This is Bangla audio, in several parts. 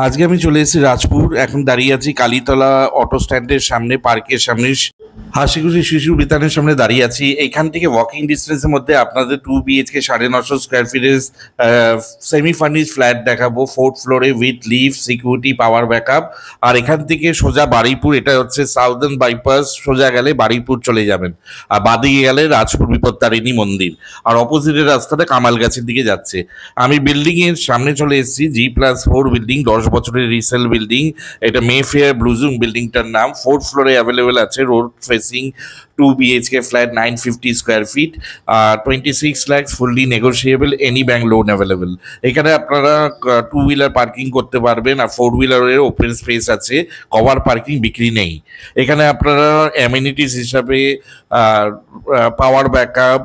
আজকে আমি চলে এসেছি রাজপুর। এখন দাঁড়িয়ে আছি কালীতলা অটো স্ট্যান্ডের সামনে, পার্কের সামনে, হাসিখুশি শিশু বিতানের সামনে দাঁড়িয়ে আছি। এখান থেকে ওয়াকিং ডিস্টেন্সের মধ্যে আপনাদের 2 BHK 950 স্কোয়ার ফিটের সেমি ফার্নিশ ফ্ল্যাট দেখাবো, 4th ফ্লোরে, with lift, security, power backup. আর এখান থেকে সোজা বারুইপুর, এটা হচ্ছে সাউদার্ন বাইপাস, সোজা গেলে বারুইপুর চলে যাবেন। আর বাদিকে গেলে রাজপুর বিপত্তারিণী মন্দির। আর অপোজিটের রাস্তাটা কামালগাছির দিকে যাচ্ছে। আমি বিল্ডিং এর সামনে চলে এসেছি, G+4 বিল্ডিং, 10 বছরের রিসেল বিল্ডিং। এটা মেফেয়ার ব্লুজুম বিল্ডিংটার নাম। 4th ফ্লোরে অ্যাভেলেবেল আছে road facing 2 BHK flat, 950 square feet, 26 lakhs, fully negotiable, any bank loan available. এখানে আপনারা 2 হুইলার পার্কিং করতে পারবেন, আর 4 হুইলারের ওপেন স্পেস আছে। কভার পার্কিং বিক্রি নেই। এখানে আপনারা অ্যামিনিটিস হিসাবে power backup,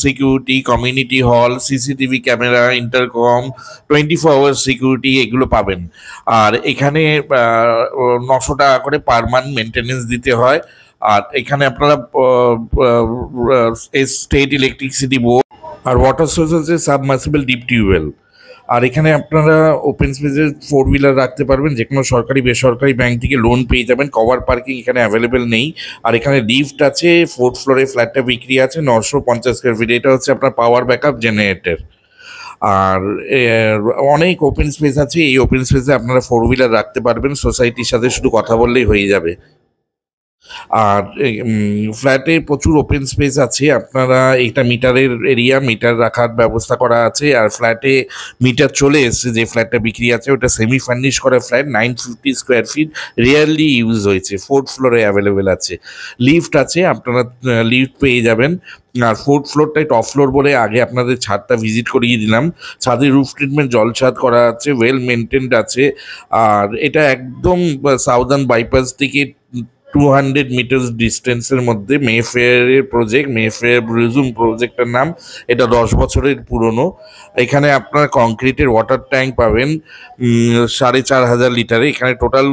security, community hall, CCTV camera, intercom, 24 hour security, এগুলো পাবেন। আর এখানে 900 টাকা করে পার মান্থ মেনটেনেন্স দিতে হয়। আর এখানে আপনারা স্টেট ইলেকট্রিসিটি বোর্ড আর ওয়াটার সোর্স আছে, সাবমার্সিবল ডিপ টিউবওয়েল। আর এখানে আপনারা ওপেন স্পেসে 4 হুইলার রাখতে পারবেন, যে কোনো সরকারি বেসরকারি ব্যাংক থেকে লোন পেয়ে যাবেন। কভার পার্কিং এখানে অ্যাভেলেবেল নেই। আর এখানে লিফট আছে। 4th ফ্লোরে ফ্ল্যাটটা বিক্রি আছে 950 স্কোয়ার ফিট। এটা হচ্ছে আপনার পাওয়ার ব্যাকআপ জেনারেটর। আর অনেক ওপেন স্পেস আছে। এই ওপেন স্পেসে আপনারা 4 হুইলার রাখতে পারবেন। সোসাইটির সাথে শুধু কথা বললেই হয়ে যাবে। আর ফ্ল্যাটে প্রচুর ওপেন স্পেস আছে। আপনারা এটা মিটারের এরিয়া, মিটার রাখার ব্যবস্থা করা আছে। আর ফ্ল্যাটে মিটার চলে এসেছে। যে ফ্ল্যাটটা বিক্রি আছে ওটা সেমি ফার্নিশ করা flat, 950 square fit, rarely use হয়েছে। 4th ফ্লোরে অ্যাভেলেবেল আছে। লিফট আছে, আপনারা লিফট পেয়ে যাবেন। আর 4th ফ্লোরটাই টপ ফ্লোর বলে আগে আপনাদের ছাদটা ভিজিট করিয়ে দিলাম। ছাদে রুফ ট্রিটমেন্ট, জল ছাদ করা আছে, ওয়েল মেনটেন্ড আছে। আর এটা একদম সাউদার্ন বাইপাস থেকে 200 মিটার ডিস্টেন্সের মধ্যে মেফেয়ারের প্রজেক্ট, মেফেয়ার ব্লুজুম প্রজেক্টের নাম। এটা 10 বছরের পুরনো। এখানে আপনার কংক্রিটের ওয়াটার ট্যাঙ্ক পাবেন 4500 লিটারে। এখানে টোটাল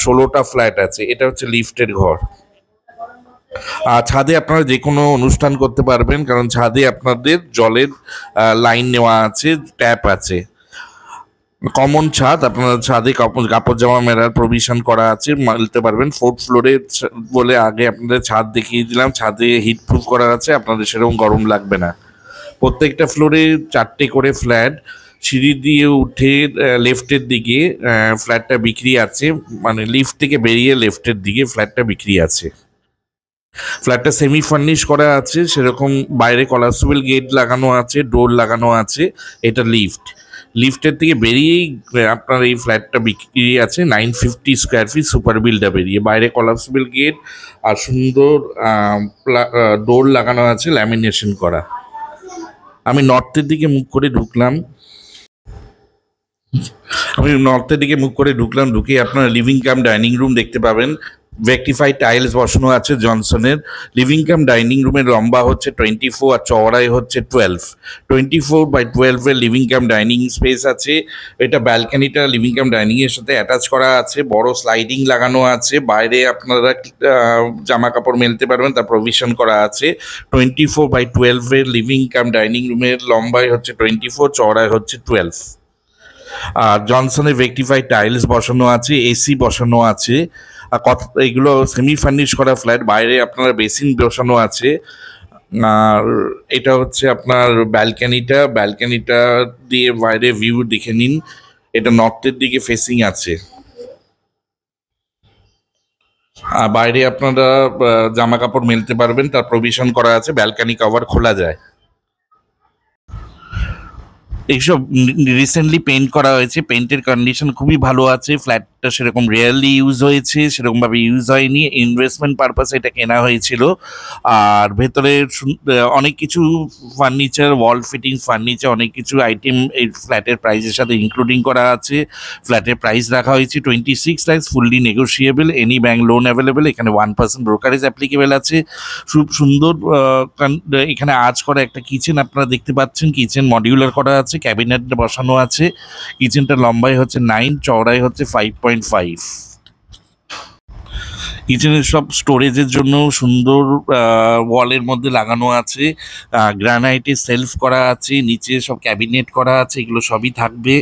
16টা ফ্ল্যাট আছে। এটা হচ্ছে লিফটের ঘর। আর ছাদে আপনারা যে কোনো অনুষ্ঠান করতে পারবেন, কারণ ছাদে আপনাদের জলের লাইন নেওয়া আছে, ট্যাপ আছে। কমন ছাদ, আপনার ছাদে কাপড় জামা মেলার প্রভিশন করা আছে, মালতে পারবেন। 4th ফ্লোরে বলে আগে আপনাদের ছাদ দেখিয়ে দিলাম। ছাদে হিট প্রুফ করা আছে, আপনাদের সেরকম গরম লাগবে না। প্রত্যেকটা ফ্লোরে 4টে করে ফ্ল্যাট। সিঁড়ি দিয়ে উঠে লেফটের দিকে ফ্ল্যাটটা বিক্রি আছে, মানে লিফট থেকে বেরিয়ে লেফটের দিকে ফ্ল্যাটটা বিক্রি আছে। ফ্ল্যাটটা সেমি ফার্নিশ করা আছে, সেরকম বাইরে কলাপসিবল গেট লাগানো আছে, ডোর লাগানো আছে। এটা লিফট। লিফটের থেকে বেরিয়েই আপনার এই ফ্ল্যাটটা বিক্রি আছে, 950 স্কোয়ার ফিট, সুপার বিল্ডটা বেরিয়ে। বাইরে কলাপসিবল গেট আর সুন্দর ডোর লাগানো আছে, ল্যামিনেশন করা। আমি নর্থের দিকে মুখ করে ঢুকলাম। ঢুকে আপনার লিভিং কাম ডাইনিং রুম দেখতে পাবেন। ভেক্টিফাইড টাইলস বসানো আছে জনসনের। লিভিং কাম ডাইনিং রুমের লম্বা হচ্ছে 24 আর চওড়াই হচ্ছে 12। 24/12 এর লিভিং কাম ডাইনিং স্পেস আছে। এটা ব্যালকানিটা লিভিং কাম ডাইনিং এর সাথে অ্যাটাচ করা আছে। বড় স্লাইডিং লাগানো আছে। বাইরে আপনারা জামা কাপড় মেলতে পারবেন, তার প্রভিশন করা আছে। 24/12 এর লিভিং কাম ডাইনিং রুমের লম্বাই হচ্ছে 24, চওড়াই হচ্ছে 12। আর জনসনের ভেক্টিফাইড টাইলস বসানো আছে, এসি বসানো আছে। এগুলো সেমি ফার্নিশ করা ফ্ল্যাট। বাইরে আপনার বেসিন বসানো আছে। আর এটা হচ্ছে আপনার ব্যালকানিটা দিয়ে বাইরে ভিউ দেখে নিন। এটা নর্থের দিকে ফেসিং আছে। আর বাইরে আপনারা জামা কাপড় মেলতে পারবেন, তার প্রভিশন করা আছে। ব্যালকানি কভার খোলা যায়। এইসব রিসেন্টলি পেন্ট করা হয়েছে। পেন্টের কন্ডিশন খুবই ভালো আছে। ফ্ল্যাটটা সেরকম রিয়েলি ইউজ হয়েছে, সেরকমভাবে ইউজ হয়নি। ইনভেস্টমেন্ট পারপাসে এটা কেনা হয়েছিল। আর ভেতরে অনেক কিছু ফার্নিচার, ওয়াল ফিটিং ফার্নিচার, অনেক কিছু আইটেম এই ফ্ল্যাটের প্রাইসের সাথে ইনক্লুডিং করা আছে। ফ্ল্যাটের প্রাইস রাখা হয়েছে 26 lakhs, fully negotiable, any bank loan available. এখানে 1% ব্রোকারেজ অ্যাপ্লিকেবল আছে। খুব সুন্দর এখানে আজ করা একটা কিচেন আপনারা দেখতে পাচ্ছেন। কিচেন মডিউলার করা আছে, ক্যাবিনেট বসানো আছে। কিচেনটা লম্বাই হচ্ছে 9, চওড়াই হচ্ছে 5.5। কিচেনের সব স্টোরেজের জন্য সুন্দর ওয়ালের মধ্যে লাগানো আছে, গ্রানাইটে সেলফ করা আছে, নিচে সব ক্যাবিনেট করা আছে, এগুলো সবই থাকবে।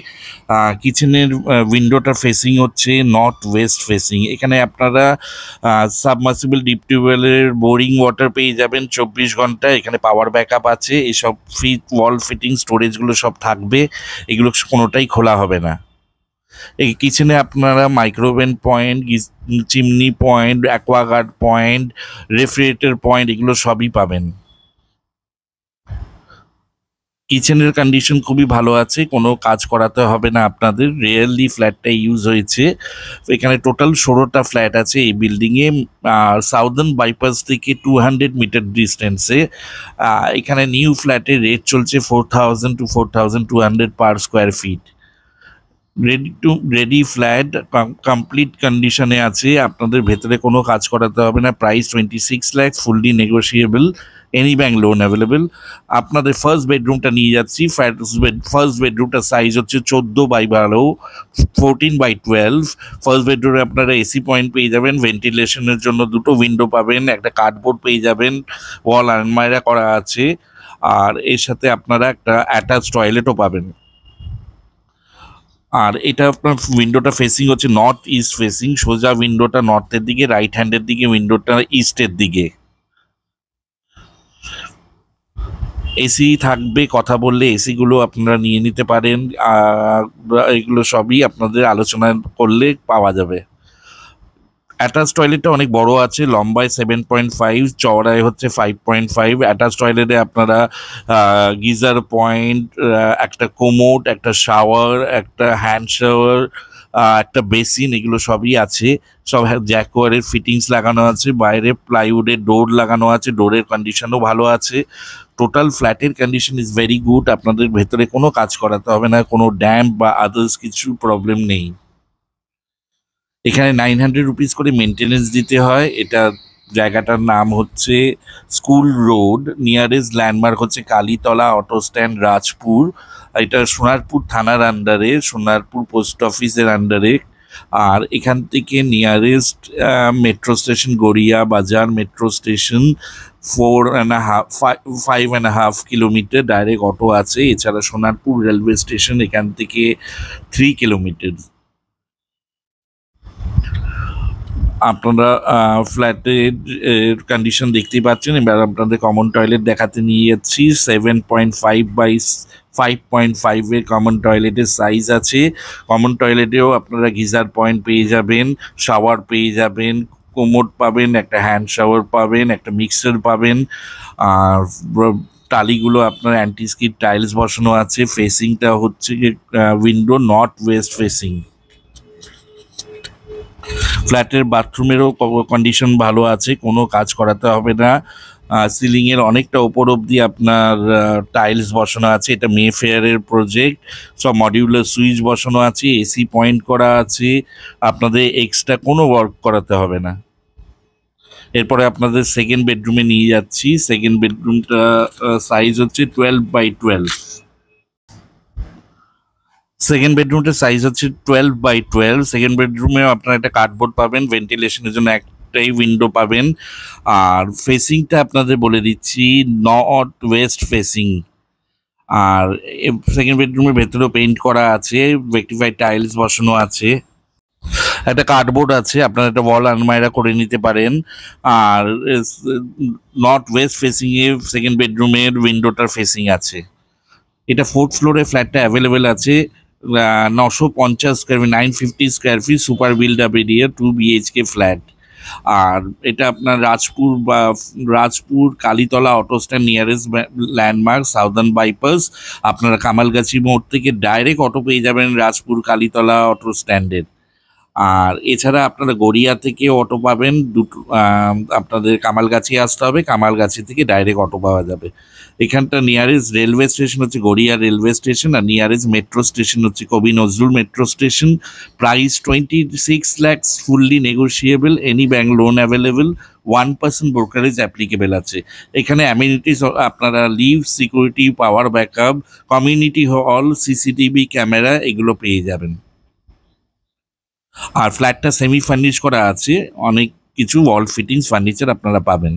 কিচেনের উইন্ডোটা ফেসিং হচ্ছে নর্থ ওয়েস্ট ফেসিং। এখানে আপনারা সাবমার্সিবল ডিপ টিউবওয়েলের বোরিং ওয়াটার পেয়ে যাবেন 24 ঘন্টা। এখানে পাওয়ার ব্যাকআপ আছে, এসব ওয়াল ফিটিং স্টোরেজগুলো সব থাকবে, এগুলো কোনোটাই খোলা হবে না। এই কিচেনে আপনারা micro oven point, chimney point, Aquaguard point, refrigerator point এগুলো সবই পাবেন। কিচেনের কন্ডিশন খুবই ভালো আছে, কোনো কাজ করাতে হবে না আপনাদের। রিয়েলি ফ্ল্যাটটা ইউজ হয়েছে। এখানে টোটাল 16টা ফ্ল্যাট আছে এই বিল্ডিংয়ে। সাউদার্ন বাইপাস থেকে 200 মিটার ডিস্টেন্সে। এখানে নিউ ফ্ল্যাটের রেট চলছে 4000 to 4200 per square feet. Ready flat complete কন্ডিশনে আছে, আপনাদের ভেতরে কোনো কাজ করাতে হবে না। Price 26 lakh, fully negotiable, any bank loan available. আপনাদের ফার্স্ট বেডরুমটা নিয়ে যাচ্ছি। ফার্স্ট বেডরুমটার সাইজ হচ্ছে 14x12, 14x12। ফার্স্ট বেডরুমে আপনারা এসি পয়েন্ট পেয়ে যাবেন, ভেন্টিলেশনের জন্য দুটো উইন্ডো পাবেন, একটা কার্ডবোর্ড পেয়ে যাবেন, ওয়াল আলমারি করা আছে, আর এর সাথে আপনারা একটা অ্যাটাচ টয়লেটও পাবেন। আর এটা আপনার উইন্ডোটা ফেসিং হচ্ছে নর্থ ইস্ট ফেসিং, সোজা উইন্ডোটা নর্থের দিকে, রাইট হ্যান্ডের দিকে উইন্ডোটা ইস্টের দিকে। এসি থাকবে, কথা বললে এসিগুলো আপনারা নিয়ে নিতে পারেন, এগুলো সবই আপনাদের আলোচনা করলে পাওয়া যাবে। অ্যাটাচ টয়লেটটা অনেক বড় আছে, লম্বায় 7.5, চওড়ায় হচ্ছে 5.5। অ্যাটাচ টয়লেটে আপনারা গিজার পয়েন্ট, একটা কোমোড, একটা শাওয়ার, একটা হ্যান্ড শাওয়ার, একটা বেসিন, এগুলো সবই আছে। সব জ্যাকওয়ারের ফিটিংস লাগানো আছে, বাইরে প্লাইউডের ডোর লাগানো আছে, ডোরের কন্ডিশনও ভালো আছে। টোটাল ফ্ল্যাটের কন্ডিশন ইজ ভেরি গুড, আপনাদের ভেতরে কোনো কাজ করাতে হবে না, কোনো ড্যাম্প বা আদার্স কিছু প্রবলেম নেই। এখানে 900 রুপিস করে মেনটেনেন্স দিতে হয়। এটা জায়গাটার নাম হচ্ছে স্কুল রোড, নিয়ারেস্ট ল্যান্ডমার্ক হচ্ছে কালীতলা অটো স্ট্যান্ড, রাজপুর। এটা সোনারপুর থানার আন্ডারে, সোনারপুর পোস্ট অফিসের আন্ডারে। আর এখান থেকে নিয়ারেস্ট মেট্রো স্টেশন গড়িয়া বাজার metro station 5.5 kilometre, direct auto আছে। এছাড়া সোনারপুর রেলওয়ে স্টেশন এখান থেকে 3 কিলোমিটার। আপনারা ফ্ল্যাটের কন্ডিশন দেখতেই পাচ্ছেন। এবার আপনাদের কমন টয়লেট দেখাতে নিয়ে যাচ্ছি। 7.5x5.5 কমন টয়লেটের সাইজ আছে। কমন টয়লেটেও আপনারা গিজার পয়েন্ট পেয়ে যাবেন, শাওয়ার পেয়ে যাবেন, কোমোড পাবেন, একটা হ্যান্ড শাওয়ার পাবেন, একটা মিক্সার পাবেন। আর টালিগুলো আপনার অ্যান্টি স্কিড টাইলস বসানো আছে। ফেসিংটা হচ্ছে উইন্ডো নর্থ ওয়েস্ট ফেসিং। ফ্ল্যাটের বাথরুমেরও কন্ডিশন ভালো আছে, কোনো কাজ করাতে হবে না। সিলিংয়ের অনেকটা ওপর অবধি আপনার টাইলস বসানো আছে। এটা মেফেয়ারের প্রজেক্ট, সব মডিউলার সুইচ বসানো আছে, এসি পয়েন্ট করা আছে, আপনাদের এক্সট্রা কোনো ওয়ার্ক করাতে হবে না। এরপরে আপনাদের সেকেন্ড বেডরুমে নিয়ে যাচ্ছি। সেকেন্ড বেডরুমটা সাইজ হচ্ছে 12x12। সেকেন্ড বেডরুমটার সাইজ হচ্ছে 12x12। সেকেন্ড বেডরুমে আপনারা একটা কার্ডবোর্ড পাবেন, ভেন্টিলেশনের জন্য একটাই উইন্ডো পাবেন। আর ফেসিংটা আপনাদের বলে দিচ্ছি নর্থ ওয়েস্ট ফেসিং। আর সেকেন্ড বেডরুমের ভেতরেও পেইন্ট করা আছে, রেক্টিফাইড টাইলস বসানো আছে, একটা কার্ডবোর্ড আছে, আপনারা একটা ওয়াল আলমারি করে নিতে পারেন। আর নর্থ ওয়েস্ট ফেসিংয়ে সেকেন্ড বেডরুমের উইন্ডোটার ফেসিং আছে। এটা 4th ফ্লোরে ফ্ল্যাটটা অ্যাভেলেবেল আছে। 950 square feet, 950 square feet, super build up area, 2 BHK flat. আর এটা আপনার Rajpur Kalitala auto stand, nearest landmark southern bypass. আপনারা কামালগাছি মোড় থেকে ডাইরেক্ট অটো পেয়ে যাবেন রাজপুর কালীতলা অটো স্ট্যান্ডের। আর এছাড়া আপনারা গড়িয়া থেকে অটো পাবেন, দুটো আপনাদের কামালগাছি আসতে হবে, কামালগাছি থেকে ডাইরেক্ট অটো পাওয়া যাবে। এখানটা নিয়ারেস্ট রেলওয়ে স্টেশন হচ্ছে গড়িয়া রেলওয়ে স্টেশন, আর নিয়ারেস্ট মেট্রো স্টেশন হচ্ছে কবি Nazrul metro station. Price 26 lakhs, fully negotiable, any bank loan available, 1% brokerage applicable আছে। এখানে অ্যামিনিটিস আপনারা lift, security, power backup, community hall, CCTV camera এগুলো পেয়ে যাবেন। আর ফ্ল্যাটটা সেমি ফার্নিশ করা আছে, অনেক কিছু ওয়াল ফিটিংস ফার্নিচার আপনারা পাবেন।